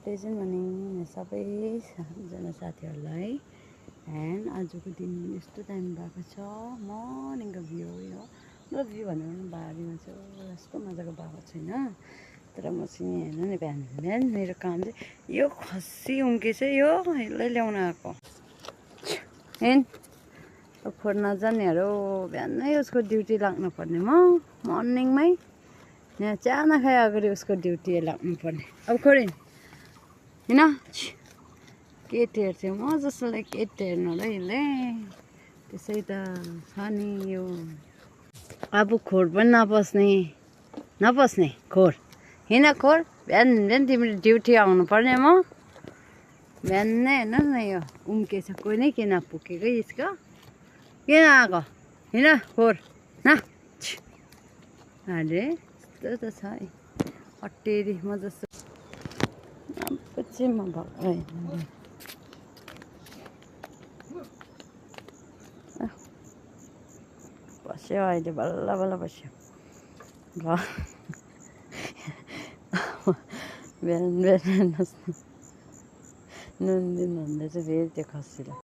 present morning सबैजना साथीहरूलाई and आजको दिन यस्तो टाइम भएको छ मर्निङको भ्यू यो र भ्यू भनेर पनि बारीमा चाहिँ यस्तो मजाको भएको छैन तर म चाहिँ हेर्नु नि बिहान बिहान मेरो काम चाहिँ यो खसी उम्केछ यो यसलाई ल्याउन आएको हेन खोर नजानेहरू बिहानै उसको ड्युटी लाग्नु पर्ने म मर्निङमै यहाँ चिया नखाए अगाडि उसको ड्युटी लाग्नु पर्ने अब खोरिन होइन केटीहरू चाहिँ म जसोलाई केटी हेर्नु र यसले त्यसै त छ नि यो अब खोर पनि नपस्ने खोर हिँड खोर बिहान बिहान तिम्रो ड्युटी आउनु पर्ने म बिहानै हेर्नु न यो उम्केछ कोही नै किन पुगेको यसको किन आएको हिँड खोर न अरे यस्तो त छ है अटेरी म जस्तो चाहिँ म भएको बस्यो अहिले बल्ल बल्ल बस्यो घर बिहान बिहान नुन दिन भन्दैछ फेरि त्यो खसीलाई